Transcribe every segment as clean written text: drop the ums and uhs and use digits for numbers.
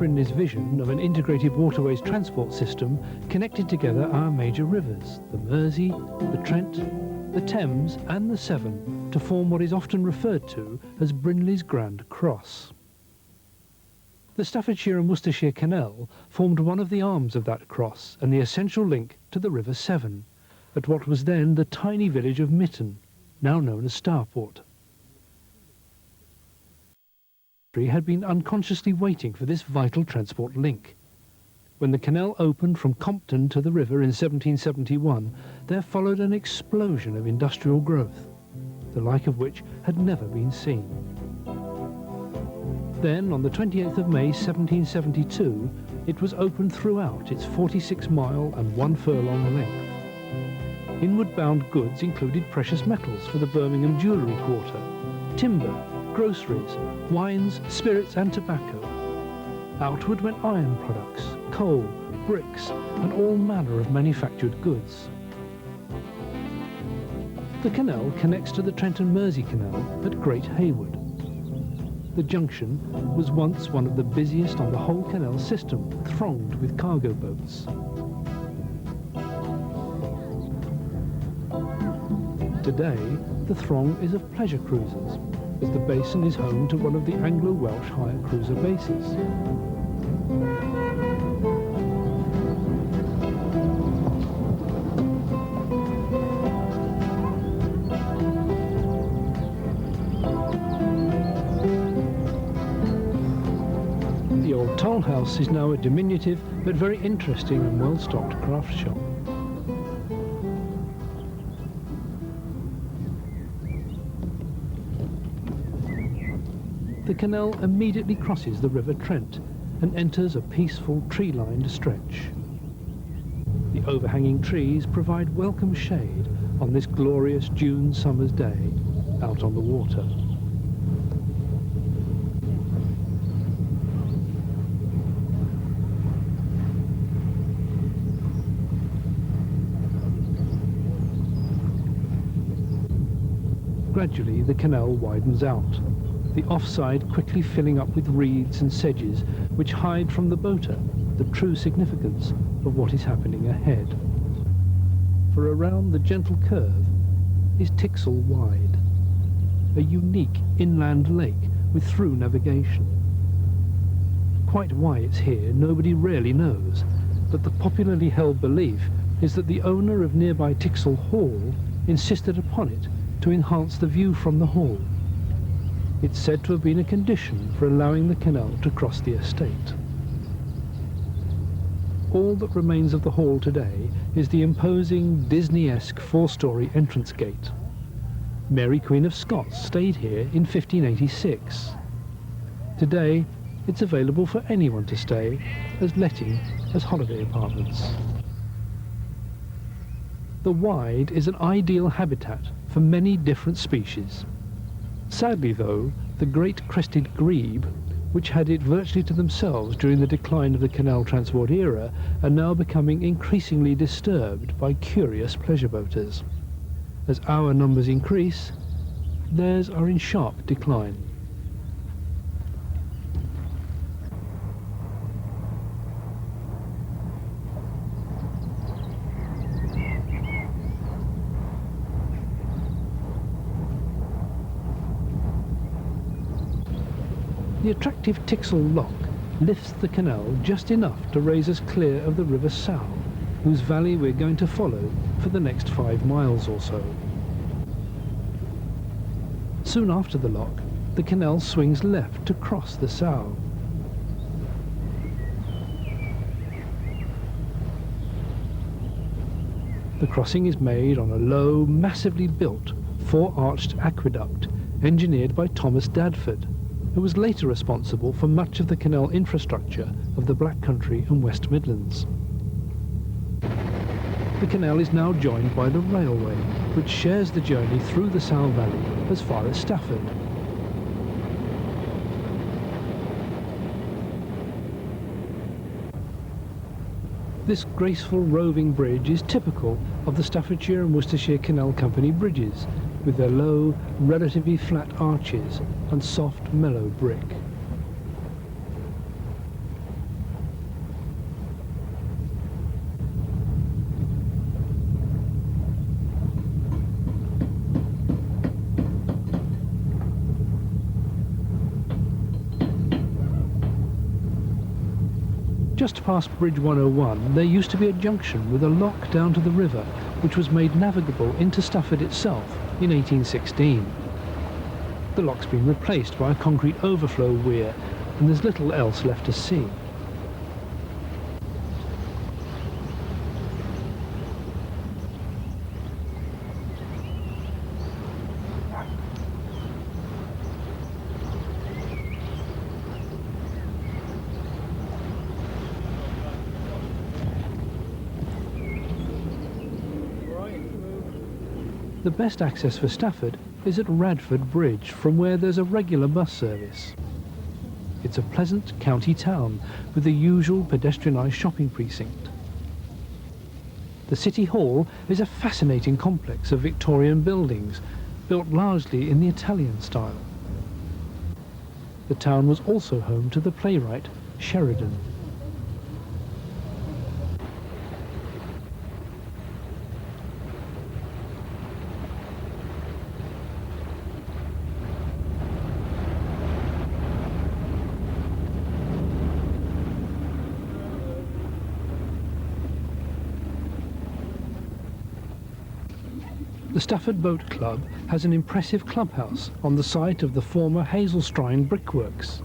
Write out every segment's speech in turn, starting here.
Brindley's vision of an integrated waterways transport system connected together our major rivers, the Mersey, the Trent, the Thames and the Severn, to form what is often referred to as Brindley's Grand Cross. The Staffordshire and Worcestershire Canal formed one of the arms of that cross and the essential link to the River Severn, at what was then the tiny village of Mytton, now known as Stourport. Had been unconsciously waiting for this vital transport link. When the canal opened from Compton to the river in 1771, there followed an explosion of industrial growth, the like of which had never been seen. Then, on the 28th of May 1772, it was opened throughout its 46-mile and 1 furlong length. Inward-bound goods included precious metals for the Birmingham jewellery quarter, timber, groceries, wines, spirits and tobacco. Outward went iron products, coal, bricks and all manner of manufactured goods. The canal connects to the Trent and Mersey Canal at Great Haywood. The junction was once one of the busiest on the whole canal system, thronged with cargo boats. Today, the throng is of pleasure cruisers, as the basin is home to one of the Anglo-Welsh hire cruiser bases. The old toll house is now a diminutive but very interesting and well-stocked craft shop. The canal immediately crosses the River Trent and enters a peaceful tree-lined stretch. The overhanging trees provide welcome shade on this glorious June summer's day out on the water. Gradually the canal widens out, the offside quickly filling up with reeds and sedges which hide from the boater the true significance of what is happening ahead. For around the gentle curve is Tixall Wide, a unique inland lake with through navigation. Quite why it's here nobody really knows, but the popularly held belief is that the owner of nearby Tixall Hall insisted upon it to enhance the view from the hall. It's said to have been a condition for allowing the canal to cross the estate. All that remains of the hall today is the imposing Disney-esque 4-storey entrance gate. Mary Queen of Scots stayed here in 1586. Today, it's available for anyone to stay as letting as holiday apartments. The Wide is an ideal habitat for many different species. Sadly though, the great crested grebe, which had it virtually to themselves during the decline of the canal transport era, are now becoming increasingly disturbed by curious pleasure boaters. As our numbers increase, theirs are in sharp decline. The attractive Tixall Lock lifts the canal just enough to raise us clear of the River Sow, whose valley we're going to follow for the next 5 miles or so. Soon after the lock, the canal swings left to cross the Sow. The crossing is made on a low, massively built, 4-arched aqueduct engineered by Thomas Dadford, who was later responsible for much of the canal infrastructure of the Black Country and West Midlands. The canal is now joined by the railway, which shares the journey through the Sow Valley as far as Stafford. This graceful roving bridge is typical of the Staffordshire and Worcestershire Canal Company bridges, with their low, relatively flat arches and soft, mellow brick. Just past Bridge 101, there used to be a junction with a lock down to the river, which was made navigable into Stafford itself in 1816. The lock's been replaced by a concrete overflow weir, and there's little else left to see. The best access for Stafford is at Radford Bridge, from where there's a regular bus service. It's a pleasant county town with the usual pedestrianised shopping precinct. The City Hall is a fascinating complex of Victorian buildings, built largely in the Italian style. The town was also home to the playwright Sheridan. The Stafford Boat Club has an impressive clubhouse on the site of the former Hazelstrine brickworks.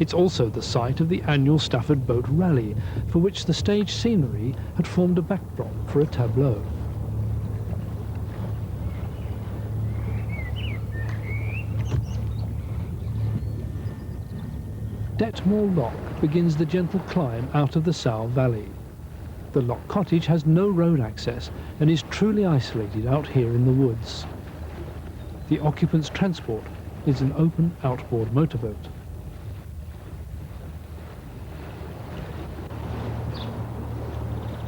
It's also the site of the annual Stafford Boat Rally, for which the stage scenery had formed a backdrop for a tableau. Detmoor Lock begins the gentle climb out of the Sow Valley. The Lock Cottage has no road access and is truly isolated out here in the woods. The occupant's transport is an open outboard motorboat.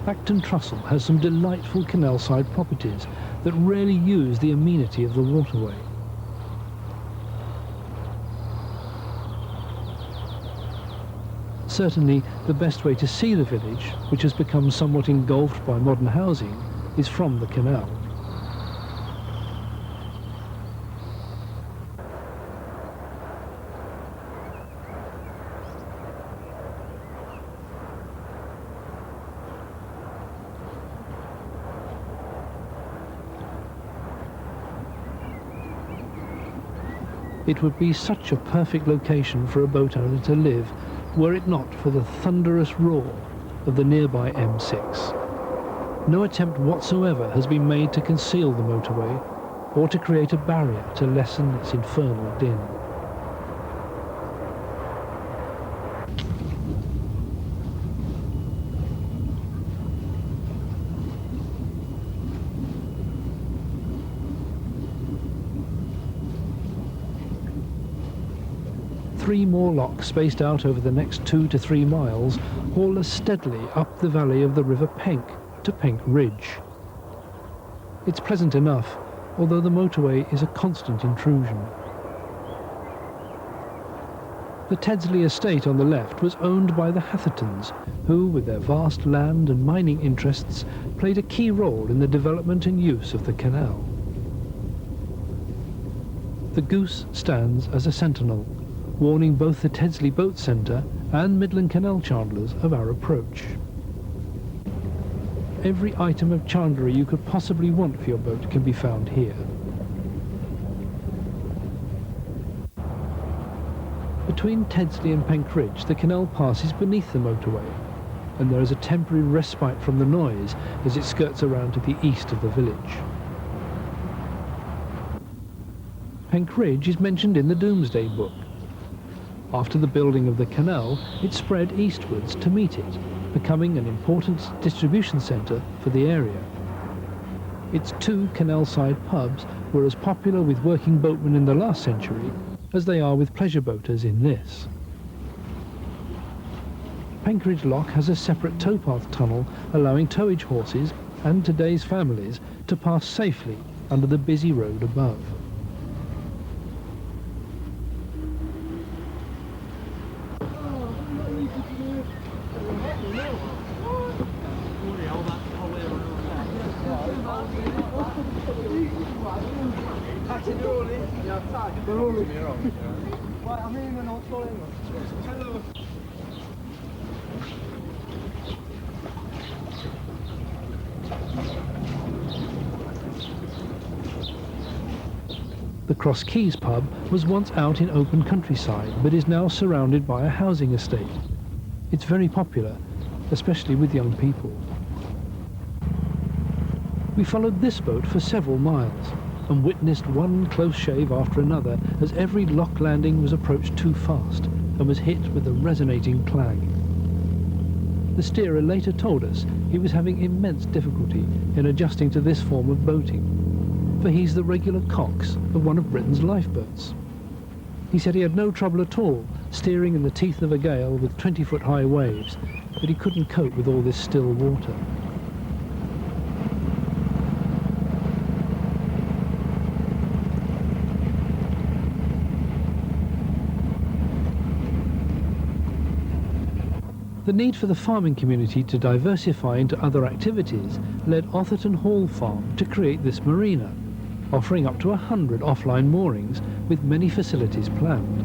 Acton Trussell has some delightful canal-side properties that rarely use the amenity of the waterway. Certainly, the best way to see the village, which has become somewhat engulfed by modern housing, is from the canal. It would be such a perfect location for a boat owner to live, were it not for the thunderous roar of the nearby M6. No attempt whatsoever has been made to conceal the motorway or to create a barrier to lessen its infernal din. Three more locks spaced out over the next 2 to 3 miles haul us steadily up the valley of the River Penk to Penk Ridge. It's pleasant enough, although the motorway is a constant intrusion. The Tedsley estate on the left was owned by the Hathertons, who, with their vast land and mining interests, played a key role in the development and use of the canal. The Goose stands as a sentinel, warning both the Tedsley Boat Centre and Midland Canal chandlers of our approach. Every item of chandlery you could possibly want for your boat can be found here. Between Tedsley and Penk Ridge, the canal passes beneath the motorway, and there is a temporary respite from the noise as it skirts around to the east of the village. Penk Ridge is mentioned in the Domesday Book. After the building of the canal, it spread eastwards to meet it, becoming an important distribution centre for the area. Its 2 canal-side pubs were as popular with working boatmen in the last century as they are with pleasure boaters in this. Penkridge Lock has a separate towpath tunnel allowing towage horses and today's families to pass safely under the busy road above. Taxi du rolig? Ja, tack. Det är roligt. I'm in an old school. Hello. The Cross Keys pub was once out in open countryside, but is now surrounded by a housing estate. It's very popular, especially with young people. We followed this boat for several miles and witnessed one close shave after another as every lock landing was approached too fast and was hit with a resonating clang. The steerer later told us he was having immense difficulty in adjusting to this form of boating, for he's the regular cox of one of Britain's lifeboats. He said he had no trouble at all steering in the teeth of a gale with 20-foot high waves, but he couldn't cope with all this still water. The need for the farming community to diversify into other activities led Otherton Hall Farm to create this marina, offering up to 100 offline moorings with many facilities planned.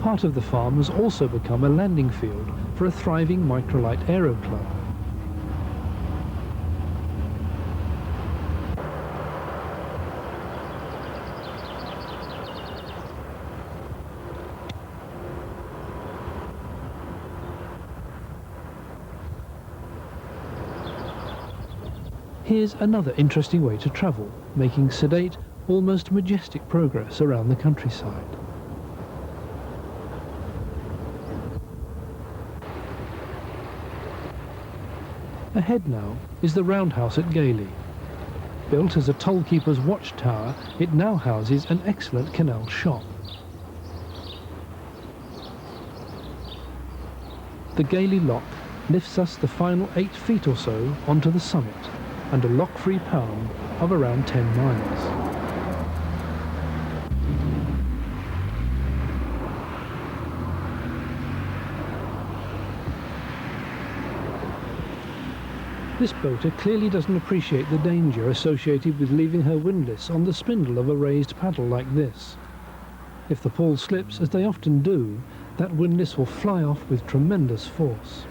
Part of the farm has also become a landing field for a thriving microlight aero club. Here's another interesting way to travel, making sedate, almost majestic progress around the countryside. Ahead now is the roundhouse at Gailey. Built as a tollkeeper's watchtower, it now houses an excellent canal shop. The Gailey Lock lifts us the final 8 feet or so onto the summit, and a lock-free pound of around 10 miles. This boater clearly doesn't appreciate the danger associated with leaving her windlass on the spindle of a raised paddle like this. If the pawl slips, as they often do, that windlass will fly off with tremendous force.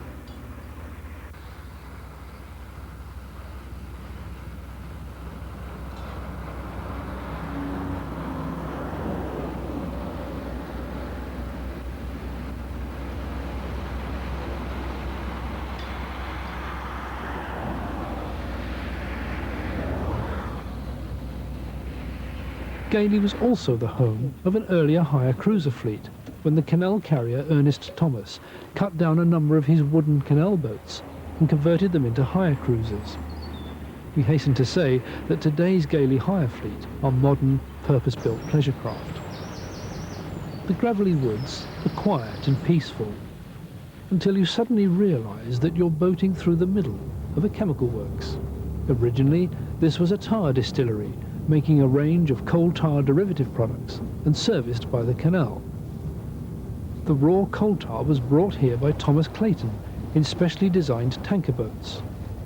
Gailey was also the home of an earlier hire cruiser fleet, when the canal carrier Ernest Thomas cut down a number of his wooden canal boats and converted them into hire cruisers. We hasten to say that today's Gailey hire fleet are modern, purpose-built pleasure craft. The gravelly woods are quiet and peaceful, until you suddenly realise that you're boating through the middle of a chemical works. Originally, this was a tar distillery, making a range of coal tar derivative products and serviced by the canal. The raw coal tar was brought here by Thomas Clayton in specially designed tanker boats.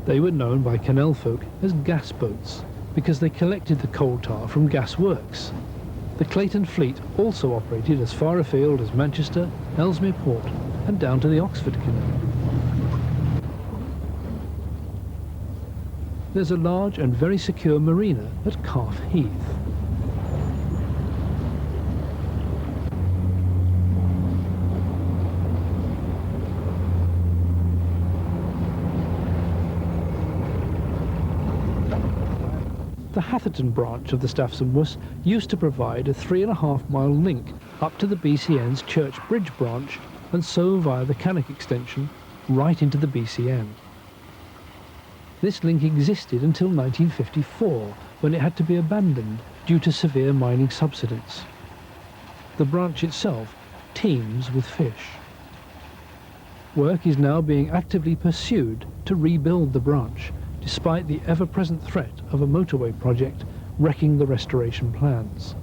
They were known by canal folk as gas boats because they collected the coal tar from gas works. The Clayton fleet also operated as far afield as Manchester, Ellesmere Port and down to the Oxford Canal. There's a large and very secure marina at Calf Heath. The Hatherton branch of the Staffs and Worcester used to provide a 3.5-mile link up to the BCN's Church Bridge branch and so via the Cannock extension right into the BCN. This link existed until 1954, when it had to be abandoned due to severe mining subsidence. The branch itself teems with fish. Work is now being actively pursued to rebuild the branch, despite the ever-present threat of a motorway project wrecking the restoration plans.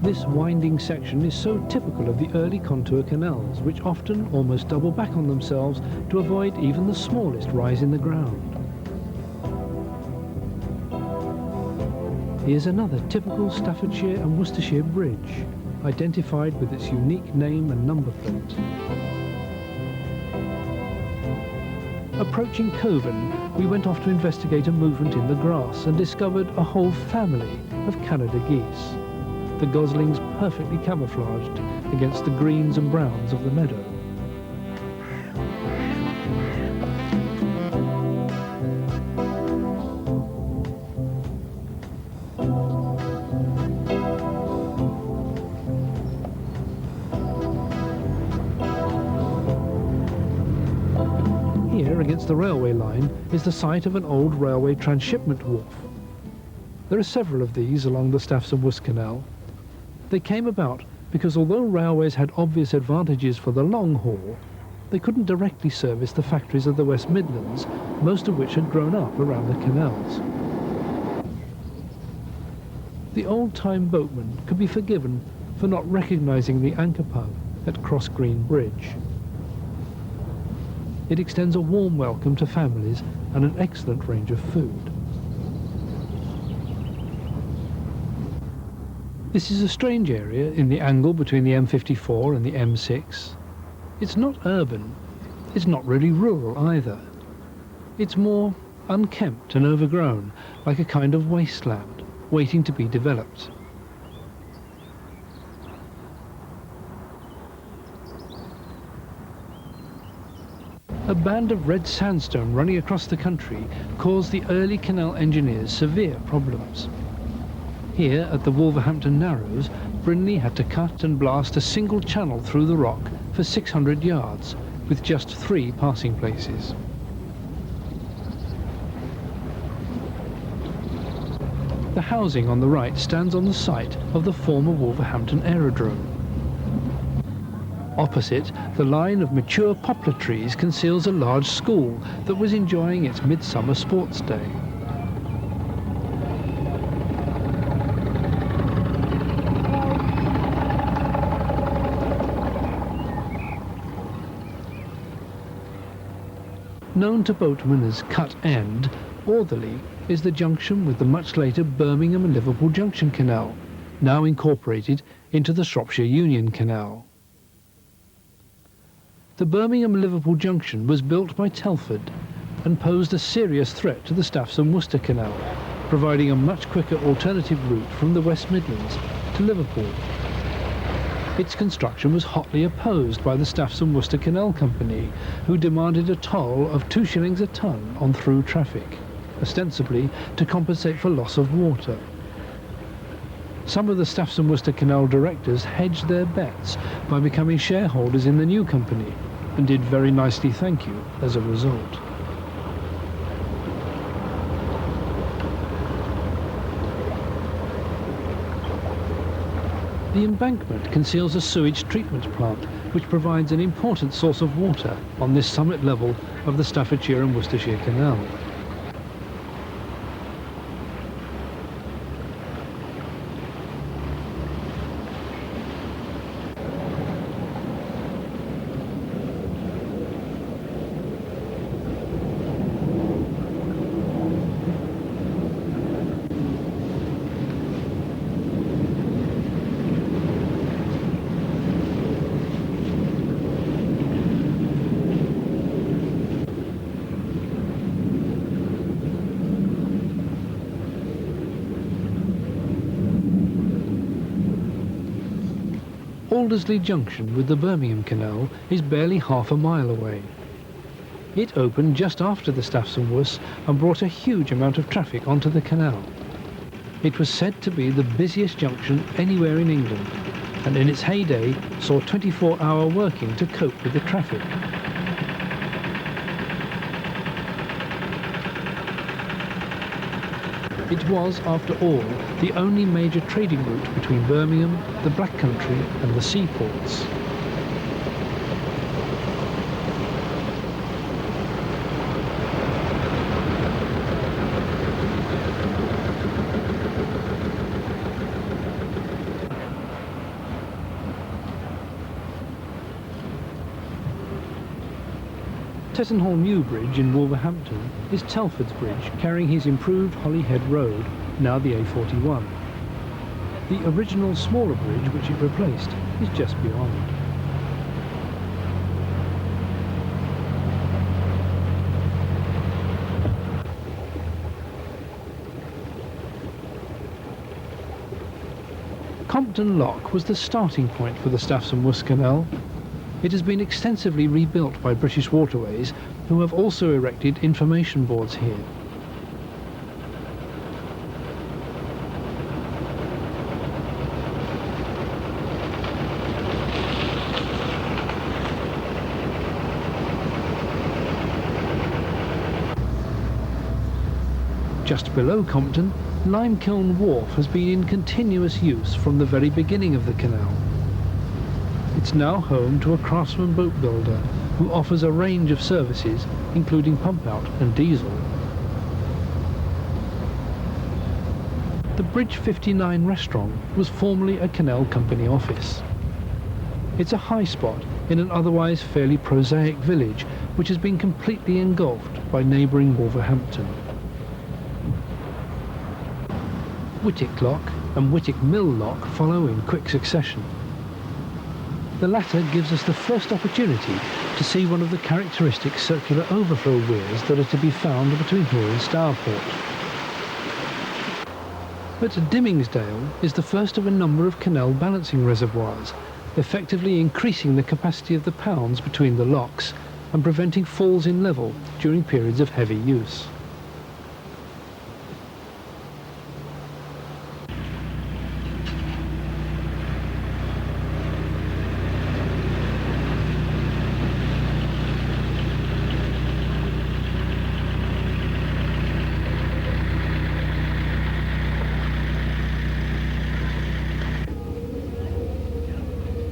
This winding section is so typical of the early contour canals, which often almost double back on themselves to avoid even the smallest rise in the ground. Here's another typical Staffordshire and Worcestershire bridge, identified with its unique name and number plate. Approaching Coven, we went off to investigate a movement in the grass and discovered a whole family of Canada geese, the goslings perfectly camouflaged against the greens and browns of the meadow. Here, against the railway line, is the site of an old railway transshipment wharf. There are several of these along the Staffs and Worcester Canal. They came about because although railways had obvious advantages for the long haul, they couldn't directly service the factories of the West Midlands, most of which had grown up around the canals. The old-time boatman could be forgiven for not recognising the anchor pub at Cross Green Bridge. It extends a warm welcome to families and an excellent range of food. This is a strange area in the angle between the M54 and the M6. It's not urban, it's not really rural either. It's more unkempt and overgrown, like a kind of wasteland, waiting to be developed. A band of red sandstone running across the country caused the early canal engineers severe problems. Here at the Wolverhampton Narrows, Brindley had to cut and blast a single channel through the rock for 600 yards, with just 3 passing places. The housing on the right stands on the site of the former Wolverhampton Aerodrome. Opposite, the line of mature poplar trees conceals a large school that was enjoying its midsummer sports day. Known to boatmen as Cut End, Ortherley is the junction with the much later Birmingham and Liverpool Junction Canal, now incorporated into the Shropshire Union Canal. The Birmingham-Liverpool junction was built by Telford and posed a serious threat to the Staffs and Worcester Canal, providing a much quicker alternative route from the West Midlands to Liverpool. Its construction was hotly opposed by the Staffs and Worcester Canal Company, who demanded a toll of 2 shillings a tonne on through traffic, ostensibly to compensate for loss of water. Some of the Staffs and Worcester Canal directors hedged their bets by becoming shareholders in the new company, and did very nicely thank you as a result. The embankment conceals a sewage treatment plant, which provides an important source of water on this summit level of the Staffordshire and Worcestershire Canal. Aldersley Junction with the Birmingham Canal is barely half a mile away. It opened just after the Staffs and Worcester and brought a huge amount of traffic onto the canal. It was said to be the busiest junction anywhere in England, and in its heyday saw 24-hour working to cope with the traffic. It was, after all, the only major trading route between Birmingham, the Black Country and the seaports. Tettenhall New Bridge in Wolverhampton is Telford's bridge, carrying his improved Holyhead Road, now the A41. The original smaller bridge which it replaced is just beyond. Compton Lock was the starting point for the Staffs and Worcs Canal. It has been extensively rebuilt by British Waterways, who have also erected information boards here. Just below Compton, Limekiln Wharf has been in continuous use from the very beginning of the canal. It's now home to a craftsman boat builder who offers a range of services, including pump out and diesel. The Bridge 59 restaurant was formerly a Canal Company office. It's a high spot in an otherwise fairly prosaic village which has been completely engulfed by neighbouring Wolverhampton. Whittick Lock and Whittick Mill Lock follow in quick succession. The latter gives us the first opportunity to see one of the characteristic circular overflow weirs that are to be found between here and Stourport. But Dimmingsdale is the first of a number of canal balancing reservoirs, effectively increasing the capacity of the pounds between the locks and preventing falls in level during periods of heavy use.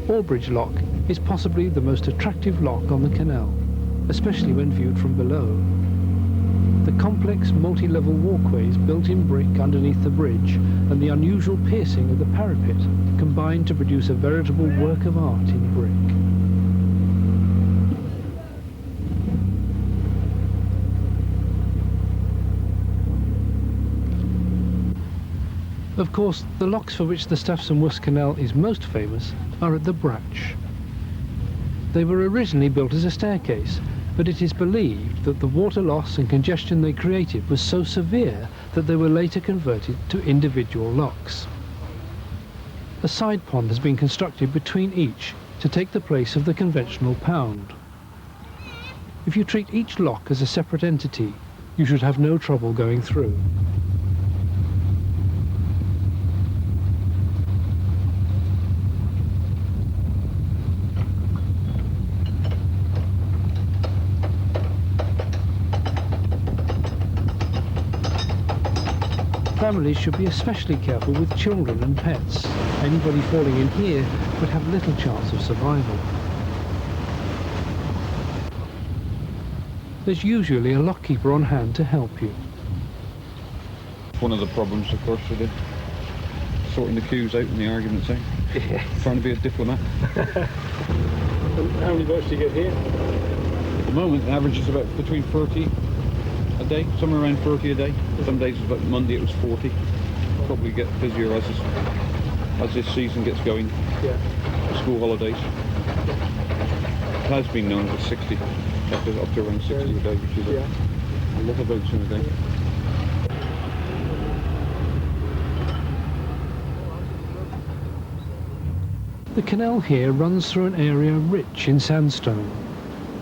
Albridge Lock is possibly the most attractive lock on the canal, especially when viewed from below. The complex multi-level walkways built in brick underneath the bridge and the unusual piercing of the parapet combine to produce a veritable work of art in brick. Of course, the locks for which the Staffs and Worcs Canal is most famous are at the Brach. They were originally built as a staircase, but it is believed that the water loss and congestion they created was so severe that they were later converted to individual locks. A side pond has been constructed between each to take the place of the conventional pound. If you treat each lock as a separate entity, you should have no trouble going through. Families should be especially careful with children and pets. Anybody falling in here would have little chance of survival. There's usually a lockkeeper on hand to help you. One of the problems, of course, with sorting the queues out and the arguments out. Yes. Trying to be a diplomat. How many boats do you get here? At the moment, the average is about between 30 a day, somewhere around 30 a day. Some days, about Monday, it was 40. Probably get busier as this season gets going. Yeah. School holidays. It has been known as 60, up to around 60 a day, which is a lot of boats in a day. The canal here runs through an area rich in sandstone.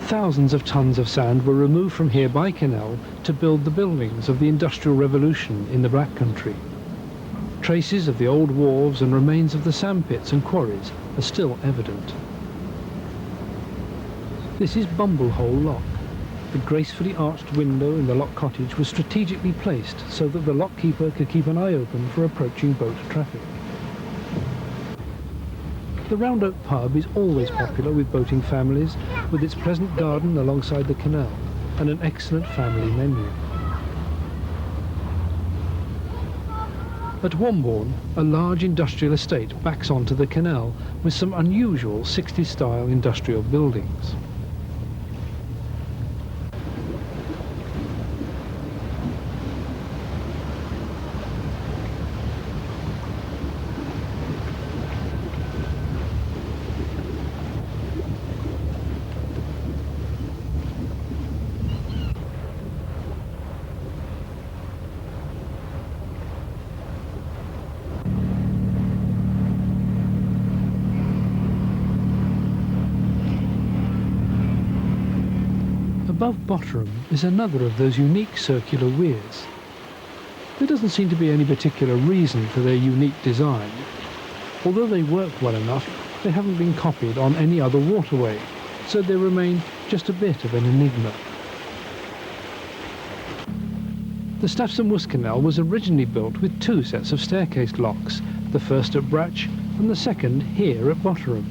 Thousands of tons of sand were removed from here by canal to build the buildings of the Industrial Revolution in the Black Country. Traces of the old wharves and remains of the sandpits and quarries are still evident. This is Bumblehole Lock. The gracefully arched window in the lock cottage was strategically placed so that the lockkeeper could keep an eye open for approaching boat traffic. The Round Oak pub is always popular with boating families, with its pleasant garden alongside the canal and an excellent family menu. At Wombourne, a large industrial estate backs onto the canal with some unusual 60s style industrial buildings. Above Botterham is another of those unique circular weirs. There doesn't seem to be any particular reason for their unique design. Although they work well enough, they haven't been copied on any other waterway, so they remain just a bit of an enigma. The Stafson Canal was originally built with two sets of staircase locks, the first at Brach and the second here at Botterham.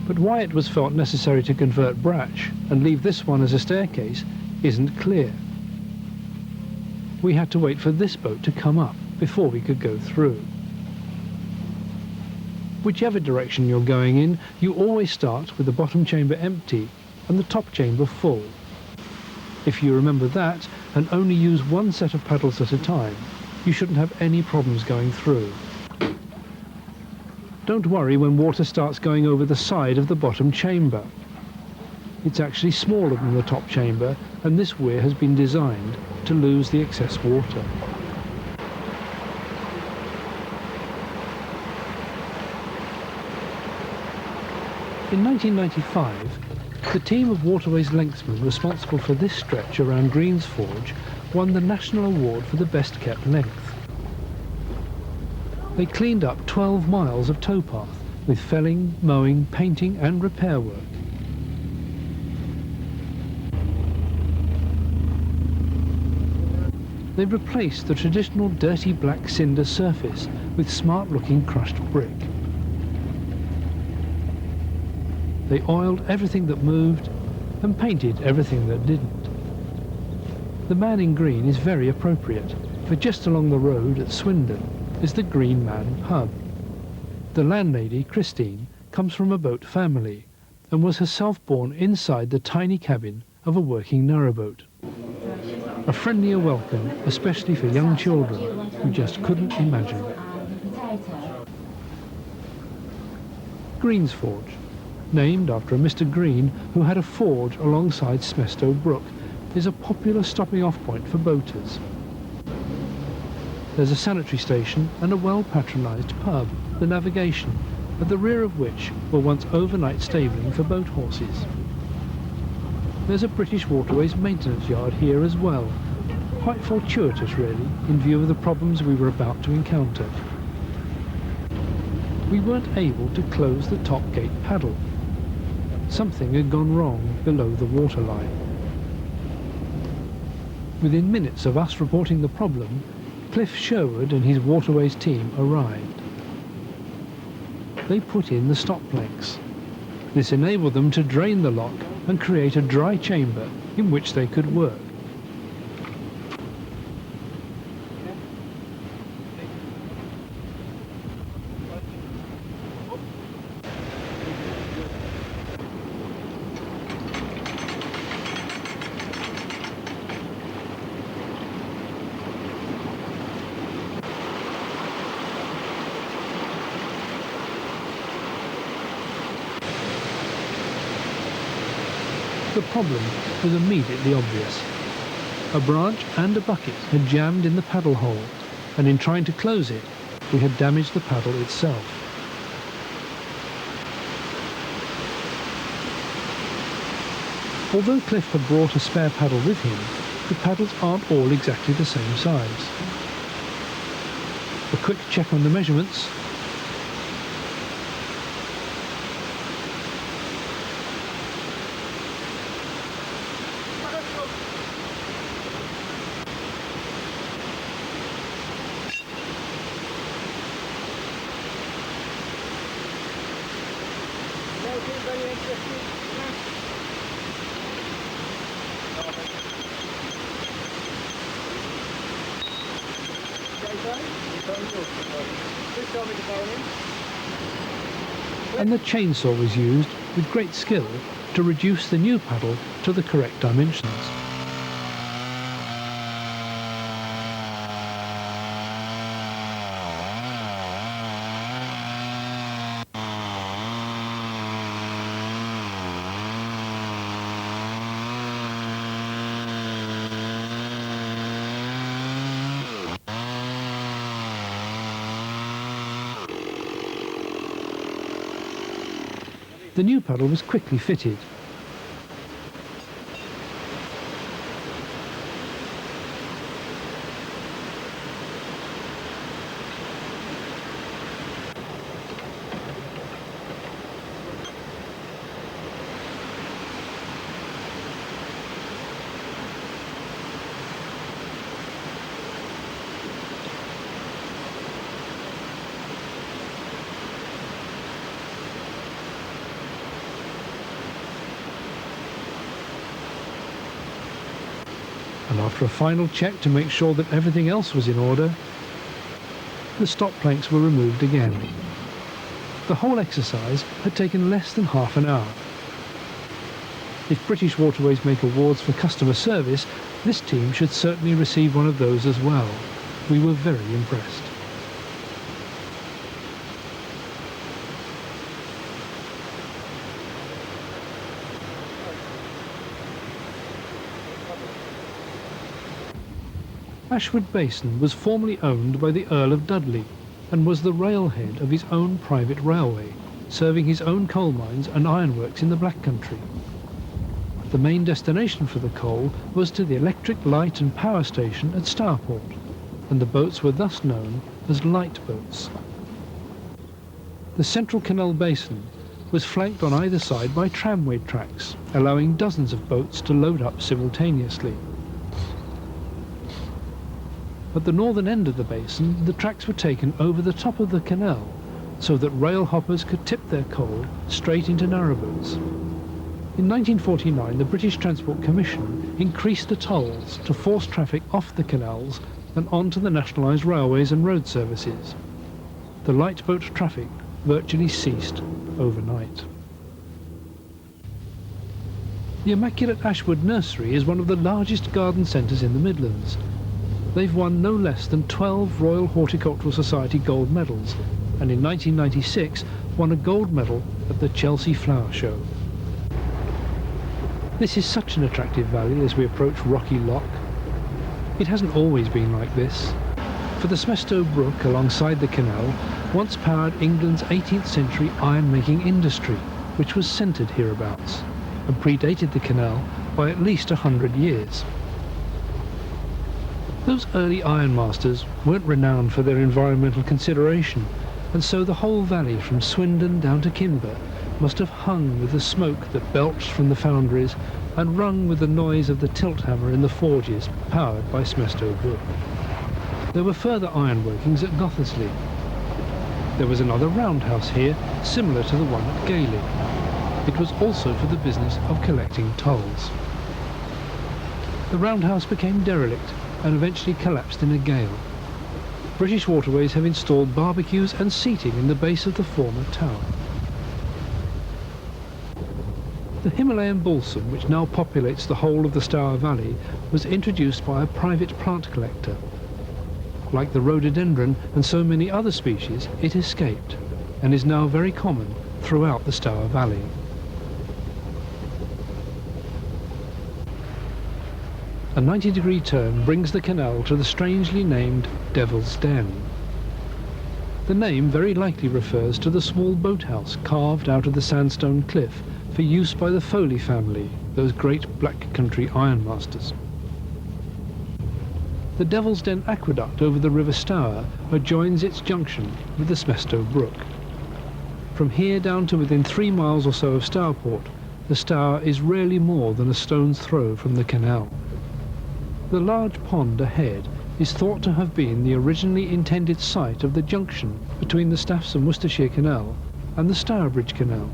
But why it was felt necessary to convert Brach and leave this one as a staircase isn't clear. We had to wait for this boat to come up before we could go through. Whichever direction you're going in, you always start with the bottom chamber empty and the top chamber full. If you remember that and only use one set of paddles at a time, you shouldn't have any problems going through. Don't worry when water starts going over the side of the bottom chamber. It's actually smaller than the top chamber, and this weir has been designed to lose the excess water. In 1995, the team of waterways lengthsmen responsible for this stretch around Greens Forge won the National Award for the best kept length. They cleaned up 12 miles of towpath with felling, mowing, painting and repair work. They replaced the traditional dirty black cinder surface with smart-looking crushed brick. They oiled everything that moved and painted everything that didn't. The man in green is very appropriate, for just along the road at Swindon is the Green Man pub. The landlady, Christine, comes from a boat family and was herself born inside the tiny cabin of a working narrowboat. A friendlier welcome, especially for young children who just couldn't imagine. Greens Forge, named after a Mr. Green who had a forge alongside Smestow Brook, is a popular stopping off point for boaters. There's a sanitary station and a well-patronised pub, the Navigation, at the rear of which were once overnight stabling for boat horses. There's a British Waterways maintenance yard here as well, quite fortuitous really, in view of the problems we were about to encounter. We weren't able to close the top gate paddle. Something had gone wrong below the waterline. Within minutes of us reporting the problem, Cliff Sherwood and his Waterways team arrived. They put in the stop planks. This enabled them to drain the lock and create a dry chamber in which they could work. The problem was immediately obvious. A branch and a bucket had jammed in the paddle hole, and in trying to close it, we had damaged the paddle itself. Although Cliff had brought a spare paddle with him, the paddles aren't all exactly the same size. A quick check on the measurements. And the chainsaw was used with great skill to reduce the new paddle to the correct dimensions. The new paddle was quickly fitted. And after a final check to make sure that everything else was in order, the stop planks were removed again. The whole exercise had taken less than half an hour. If British Waterways make awards for customer service, this team should certainly receive one of those as well. We were very impressed. Ashwood Basin was formerly owned by the Earl of Dudley and was the railhead of his own private railway, serving his own coal mines and ironworks in the Black Country. The main destination for the coal was to the electric light and power station at Stourport, and the boats were thus known as light boats. The central canal basin was flanked on either side by tramway tracks, allowing dozens of boats to load up simultaneously. At the northern end of the basin, the tracks were taken over the top of the canal so that rail hoppers could tip their coal straight into narrowboats. In 1949, the British Transport Commission increased the tolls to force traffic off the canals and onto the nationalised railways and road services. The light boat traffic virtually ceased overnight. The Immaculate Ashwood Nursery is one of the largest garden centres in the Midlands. They've won no less than 12 Royal Horticultural Society gold medals, and in 1996 won a gold medal at the Chelsea Flower Show. This is such an attractive valley as we approach Rocky Lock. It hasn't always been like this, for the Smestow Brook alongside the canal once powered England's 18th century iron-making industry, which was centred hereabouts, and predated the canal by at least 100 years. Those early ironmasters weren't renowned for their environmental consideration, and so the whole valley from Swindon down to Kimber must have hung with the smoke that belched from the foundries and rung with the noise of the tilt hammer in the forges powered by Smestow Brook. There were further iron workings at Gothersley. There was another roundhouse here, similar to the one at Gailey. It was also for the business of collecting tolls. The roundhouse became derelict and eventually collapsed in a gale. British Waterways have installed barbecues and seating in the base of the former tower. The Himalayan balsam, which now populates the whole of the Stour Valley, was introduced by a private plant collector. Like the rhododendron and so many other species, it escaped and is now very common throughout the Stour Valley. A 90-degree turn brings the canal to the strangely named Devil's Den. The name very likely refers to the small boathouse carved out of the sandstone cliff for use by the Foley family, those great Black Country ironmasters. The Devil's Den aqueduct over the River Stour adjoins its junction with the Smestow Brook. From here down to within 3 miles or so of Stourport, the Stour is rarely more than a stone's throw from the canal. The large pond ahead is thought to have been the originally intended site of the junction between the Staffs and Worcestershire Canal and the Stourbridge Canal.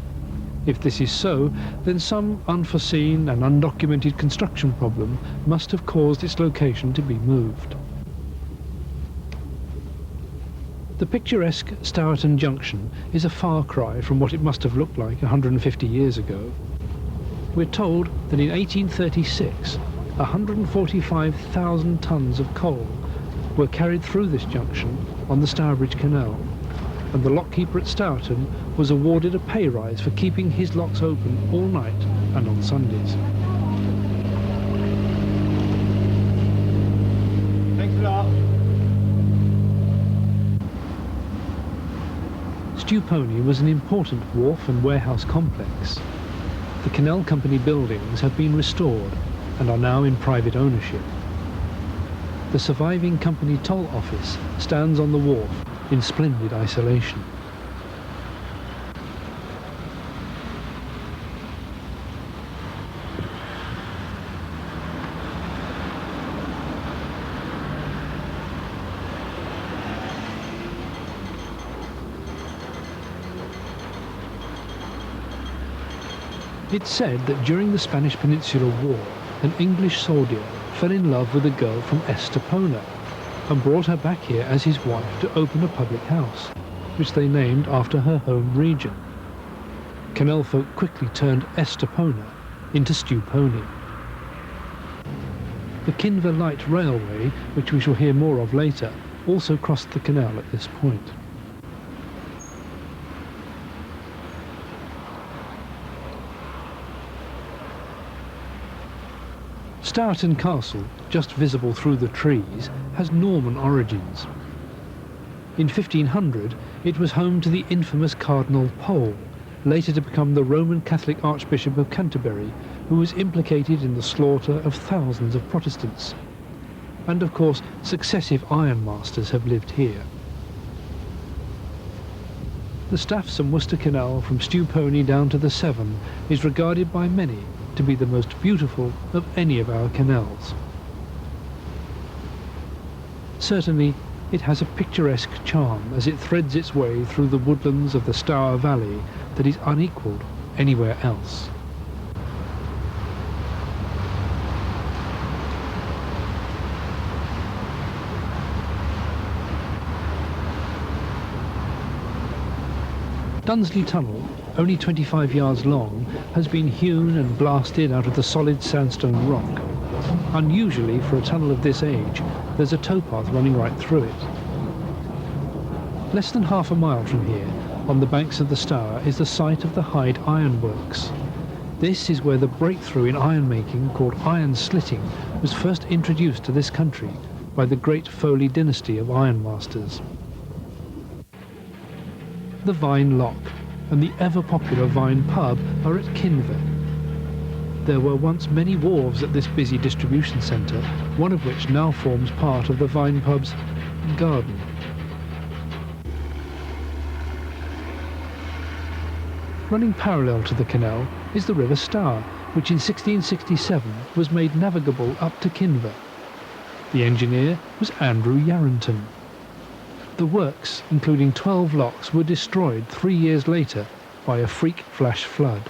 If this is so, then some unforeseen and undocumented construction problem must have caused its location to be moved. The picturesque Stourton Junction is a far cry from what it must have looked like 150 years ago. We're told that in 1836, 145,000 tons of coal were carried through this junction on the Stourbridge Canal, and the lockkeeper at Stourton was awarded a pay rise for keeping his locks open all night and on Sundays. Thanks a lot. Stewpony was an important wharf and warehouse complex. The Canal Company buildings have been restored and are now in private ownership. The surviving company toll office stands on the wharf in splendid isolation. It's said that during the Spanish Peninsular War, an English soldier fell in love with a girl from Estepona and brought her back here as his wife to open a public house, which they named after her home region. Canal folk quickly turned Estepona into Stuponi. The Kinva Light Railway, which we shall hear more of later, also crossed the canal at this point. Stourton Castle, just visible through the trees, has Norman origins. In 1500, it was home to the infamous Cardinal Pole, later to become the Roman Catholic Archbishop of Canterbury, who was implicated in the slaughter of thousands of Protestants. And of course, successive ironmasters have lived here. The Staffs and Worcester Canal from Stuponi down to the Severn is regarded by many to be the most beautiful of any of our canals. Certainly, it has a picturesque charm as it threads its way through the woodlands of the Stour Valley that is unequalled anywhere else. Dunsley Tunnel, only 25 yards long, has been hewn and blasted out of the solid sandstone rock. Unusually for a tunnel of this age, there's a towpath running right through it. Less than half a mile from here, on the banks of the Stour, is the site of the Hyde Iron Works. This is where the breakthrough in iron making, called iron slitting, was first introduced to this country by the great Foley dynasty of ironmasters. The Vine Lock and the ever-popular Vine Pub are at Kinva. There were once many wharves at this busy distribution centre, one of which now forms part of the Vine Pub's garden. Running parallel to the canal is the River Stour, which in 1667 was made navigable up to Kinva. The engineer was Andrew Yarranton. The works, including 12 locks, were destroyed 3 years later by a freak flash flood.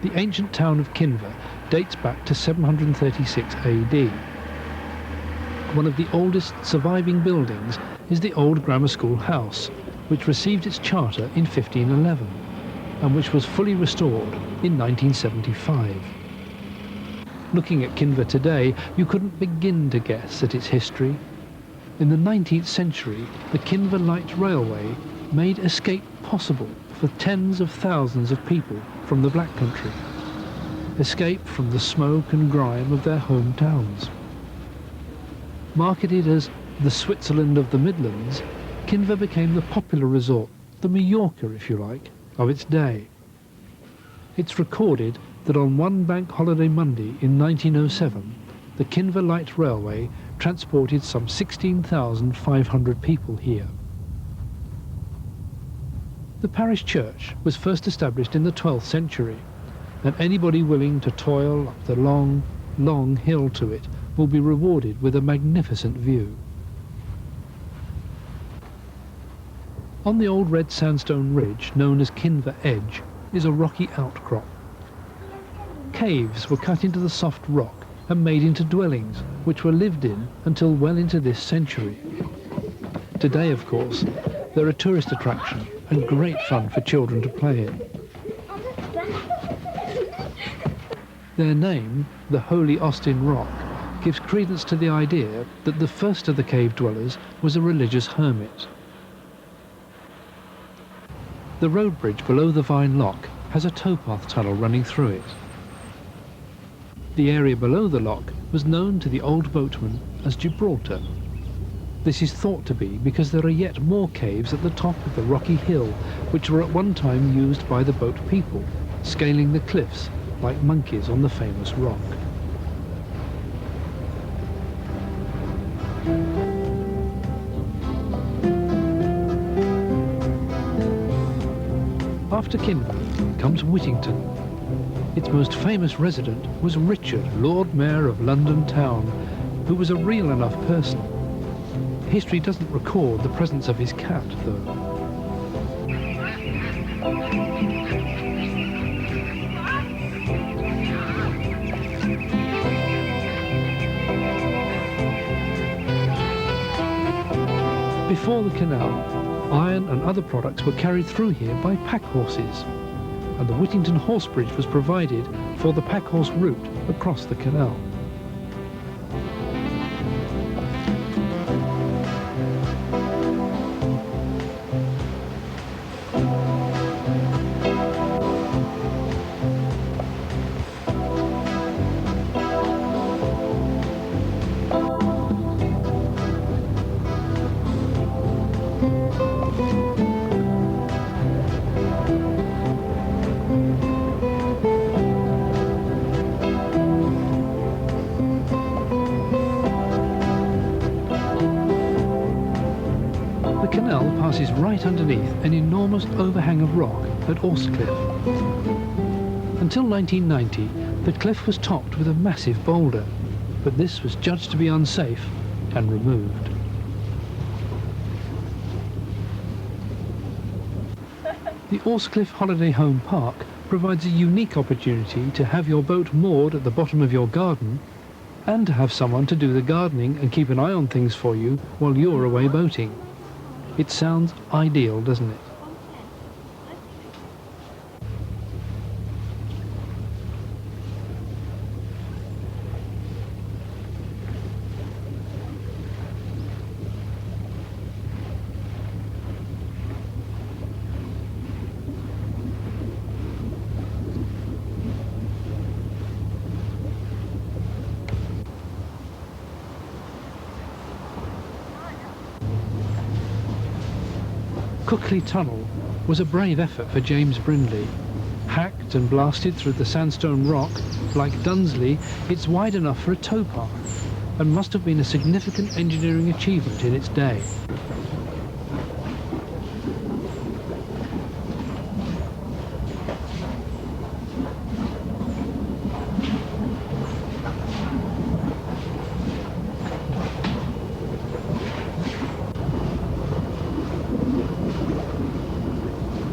The ancient town of Kinva dates back to 736 AD. One of the oldest surviving buildings is the old grammar school house, which received its charter in 1511 and which was fully restored in 1975. Looking at Kinva today, you couldn't begin to guess at its history. In the 19th century, the Kinva Light Railway made escape possible for tens of thousands of people from the Black Country. Escape from the smoke and grime of their hometowns. Marketed as the Switzerland of the Midlands, Kinva became the popular resort, the Mallorca, if you like, of its day. It's recorded that on one bank holiday Monday in 1907, the Kinva Light Railway transported some 16,500 people here. The parish church was first established in the 12th century, and anybody willing to toil up the long, long hill to it will be rewarded with a magnificent view. On the old red sandstone ridge, known as Kinva Edge, is a rocky outcrop. Caves were cut into the soft rock and made into dwellings, which were lived in until well into this century. Today, of course, they're a tourist attraction and great fun for children to play in. Their name, the Holy Austin Rock, gives credence to the idea that the first of the cave dwellers was a religious hermit. The road bridge below the Vine Lock has a towpath tunnel running through it. The area below the lock was known to the old boatmen as Gibraltar. This is thought to be because there are yet more caves at the top of the rocky hill, which were at one time used by the boat people, scaling the cliffs like monkeys on the famous rock. After Kinva comes Whittington. Its most famous resident was Richard, Lord Mayor of London Town, who was a real enough person. History doesn't record the presence of his cat, though. Before the canal, iron and other products were carried through here by pack horses, and the Whittington Horse Bridge was provided for the pack horse route across the canal. The canal passes right underneath an enormous overhang of rock at Cliff. Until 1990, the cliff was topped with a massive boulder, but this was judged to be unsafe and removed. The Cliff Holiday Home Park provides a unique opportunity to have your boat moored at the bottom of your garden and to have someone to do the gardening and keep an eye on things for you while you're away boating. It sounds ideal, doesn't it? Cookley Tunnel was a brave effort for James Brindley. Hacked and blasted through the sandstone rock, like Dunsley, it's wide enough for a towpath and must have been a significant engineering achievement in its day.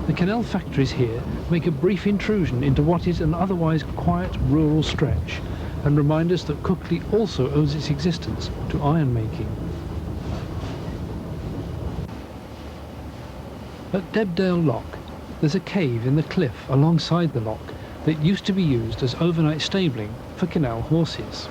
The canal factories here make a brief intrusion into what is an otherwise quiet rural stretch and remind us that Cookley also owes its existence to iron making. At Debdale Lock, there's a cave in the cliff alongside the lock that used to be used as overnight stabling for canal horses.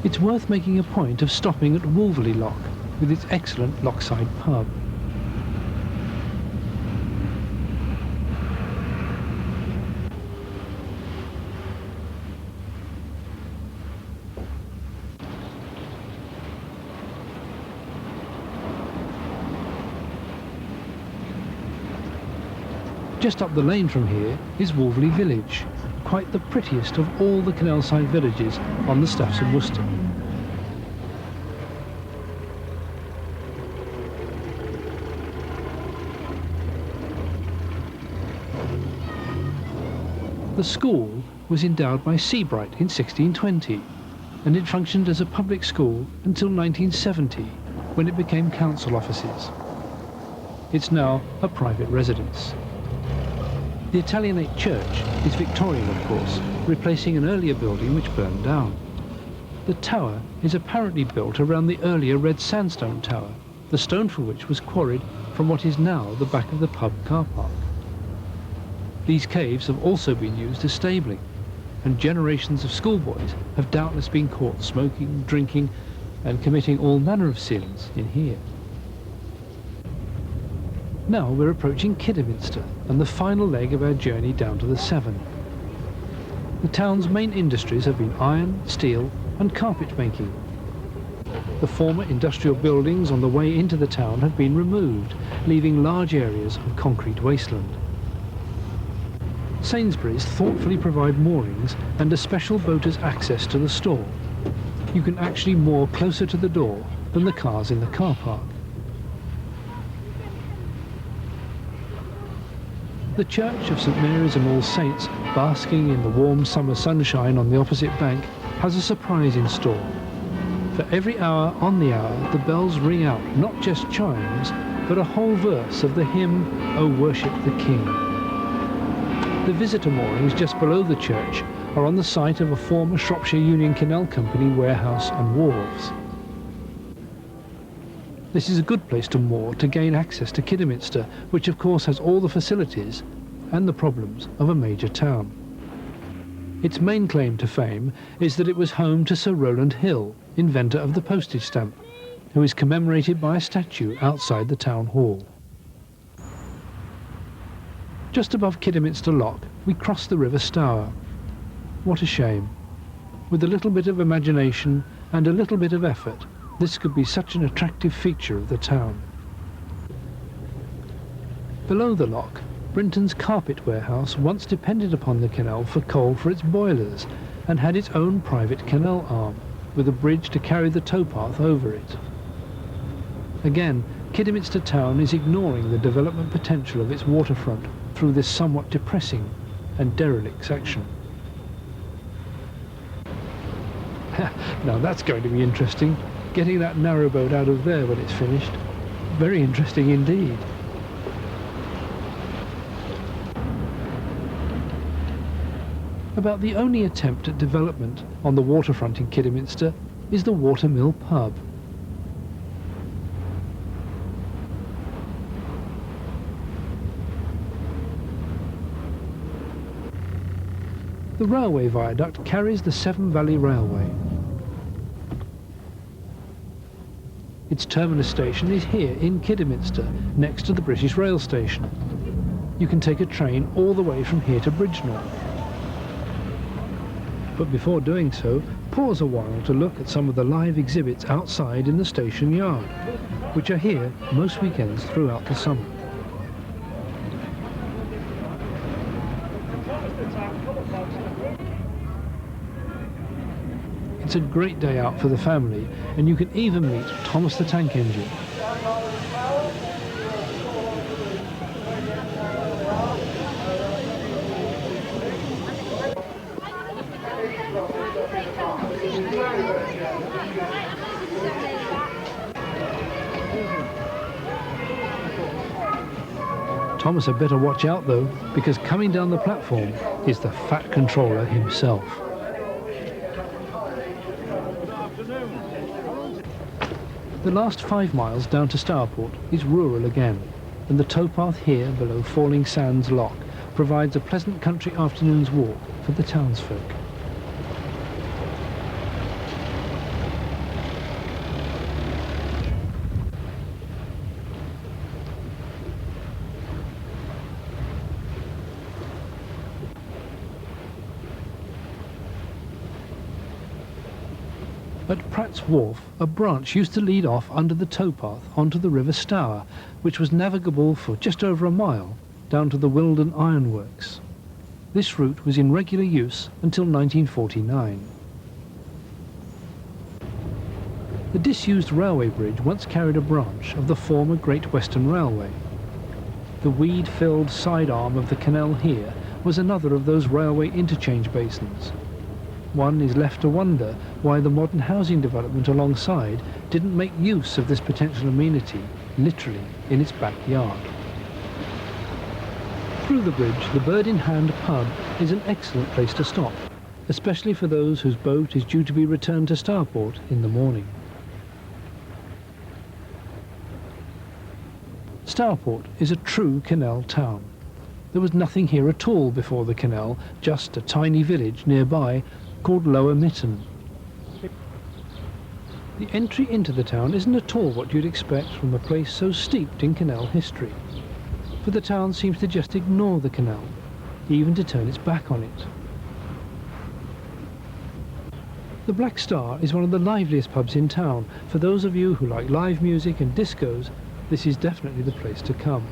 It's worth making a point of stopping at Wolverley Lock with its excellent lockside pub. Just up the lane from here is Wolverley Village, quite the prettiest of all the canal-side villages on the Staffs of Worcester. The school was endowed by Seabright in 1620, and it functioned as a public school until 1970, when it became council offices. It's now a private residence. The Italianate church is Victorian, of course, replacing an earlier building which burned down. The tower is apparently built around the earlier red sandstone tower, the stone for which was quarried from from what is now the back of the pub car park. These caves have also been used as stabling, and generations of schoolboys have doubtless been caught smoking, drinking, and committing all manner of sins in here. Now we're approaching Kidderminster and the final leg of our journey down to the Severn. The town's main industries have been iron, steel, and carpet making. The former industrial buildings on the way into the town have been removed, leaving large areas of concrete wasteland. Sainsbury's thoughtfully provide moorings and a special boater's access to the store. You can actually moor closer to the door than the cars in the car park. The Church of St Mary's and All Saints, basking in the warm summer sunshine on the opposite bank, has a surprise in store. For every hour on the hour, the bells ring out not just chimes, but a whole verse of the hymn, "O Worship the King." The visitor moorings just below the church are on the site of a former Shropshire Union Canal Company warehouse and wharves. This is a good place to moor to gain access to Kidderminster, which of course has all the facilities and the problems of a major town. Its main claim to fame is that it was home to Sir Rowland Hill, inventor of the postage stamp, who is commemorated by a statue outside the town hall. Just above Kidderminster Lock, we cross the River Stour. What a shame. With a little bit of imagination and a little bit of effort, this could be such an attractive feature of the town. Below the lock, Brinton's carpet warehouse once depended upon the canal for coal for its boilers and had its own private canal arm, with a bridge to carry the towpath over it. Again, Kidderminster town is ignoring the development potential of its waterfront through this somewhat depressing and derelict section. Now that's going to be interesting, getting that narrowboat out of there when it's finished. Very interesting indeed. About the only attempt at development on the waterfront in Kidderminster is the Watermill pub. The railway viaduct carries the Severn Valley Railway. Its terminus station is here in Kidderminster, next to the British Rail Station. You can take a train all the way from here to Bridgenorth. But before doing so, pause a while to look at some of the live exhibits outside in the station yard, which are here most weekends throughout the summer. It's a great day out for the family, and you can even meet Thomas the Tank Engine. Thomas had better watch out though, because coming down the platform is the Fat Controller himself. The last 5 miles down to Stourport is rural again, and the towpath here below Falling Sands Lock provides a pleasant country afternoon's walk for the townsfolk. At Pratt's Wharf, a branch used to lead off under the towpath onto the River Stour, which was navigable for just over a mile down to the Wilden Ironworks. This route was in regular use until 1949. The disused railway bridge once carried a branch of the former Great Western Railway. The weed-filled side arm of the canal here was another of those railway interchange basins. One is left to wonder why the modern housing development alongside didn't make use of this potential amenity, literally in its backyard. Through the bridge, the Bird in Hand pub is an excellent place to stop, especially for those whose boat is due to be returned to Stourport in the morning. Stourport is a true canal town. There was nothing here at all before the canal, just a tiny village nearby called Lower Mitton. The entry into the town isn't at all what you'd expect from a place so steeped in canal history, for the town seems to just ignore the canal, even to turn its back on it. The Black Star is one of the liveliest pubs in town. For those of you who like live music and discos, this is definitely the place to come.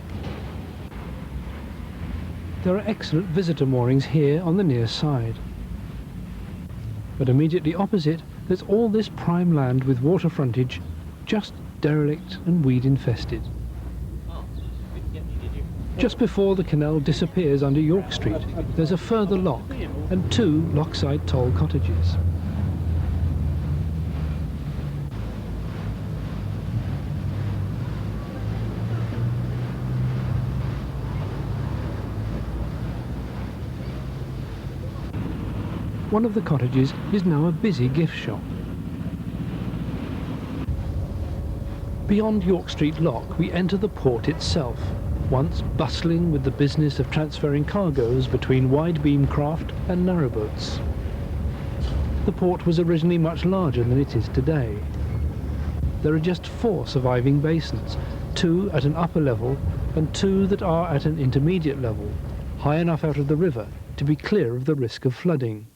There are excellent visitor moorings here on the near side. But immediately opposite, there's all this prime land with water frontage, just derelict and weed infested. Just before the canal disappears under York Street, there's a further lock and 2 lockside toll cottages. One of the cottages is now a busy gift shop. Beyond York Street Lock, we enter the port itself, once bustling with the business of transferring cargoes between wide-beam craft and narrowboats. The port was originally much larger than it is today. There are just 4 surviving basins, 2 at an upper level and 2 that are at an intermediate level, high enough out of the river to be clear of the risk of flooding.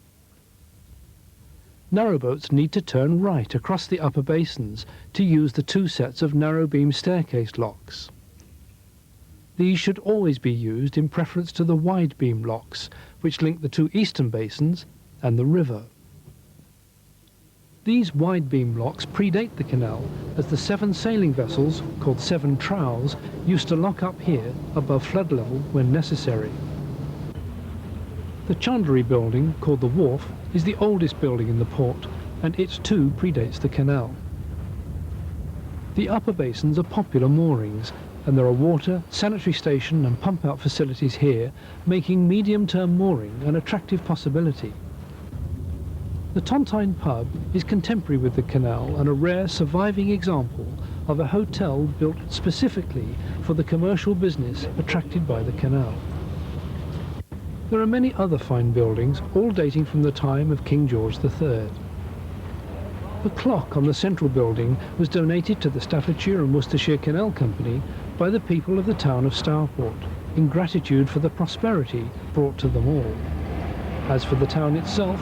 Narrowboats need to turn right across the upper basins to use the 2 sets of narrow beam staircase locks. These should always be used in preference to the wide beam locks, which link the 2 eastern basins and the river. These wide beam locks predate the canal, as the 7 sailing vessels, called 7 trows, used to lock up here above flood level when necessary. The Chandlery building, called the Wharf, is the oldest building in the port, and it too predates the canal. The upper basins are popular moorings, and there are water, sanitary station and pump-out facilities here, making medium-term mooring an attractive possibility. The Tontine pub is contemporary with the canal and a rare surviving example of a hotel built specifically for the commercial business attracted by the canal. There are many other fine buildings, all dating from the time of King George III. The clock on the central building was donated to the Staffordshire and Worcestershire Canal Company by the people of the town of Stourport, in gratitude for the prosperity brought to them all. As for the town itself,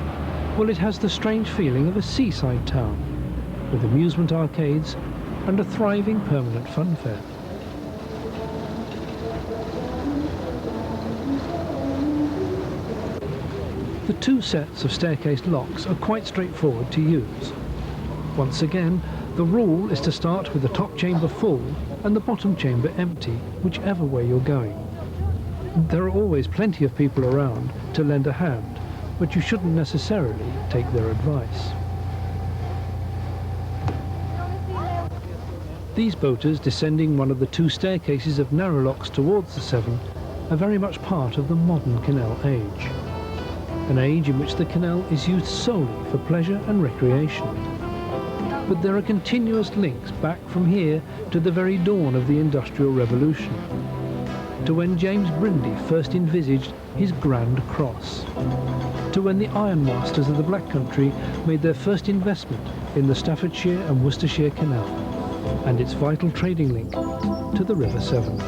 well, it has the strange feeling of a seaside town, with amusement arcades and a thriving permanent fun fair. The 2 sets of staircase locks are quite straightforward to use. Once again, the rule is to start with the top chamber full and the bottom chamber empty, whichever way you're going. There are always plenty of people around to lend a hand, but you shouldn't necessarily take their advice. These boaters descending one of the 2 staircases of narrow locks towards the 7 are very much part of the modern canal age. An age in which the canal is used solely for pleasure and recreation. But there are continuous links back from here to the very dawn of the Industrial Revolution, to when James Brindley first envisaged his Grand Cross, to when the ironmasters of the Black Country made their first investment in the Staffordshire and Worcestershire Canal, and its vital trading link to the River Severn.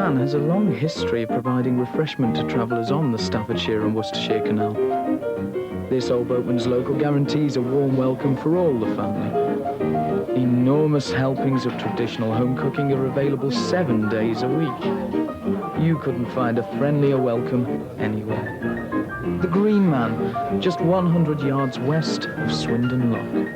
Has a long history of providing refreshment to travellers on the Staffordshire and Worcestershire Canal. This old boatman's local guarantees a warm welcome for all the family. Enormous helpings of traditional home cooking are available 7 days a week. You couldn't find a friendlier welcome anywhere. The Green Man, just 100 yards west of Swindon Lock.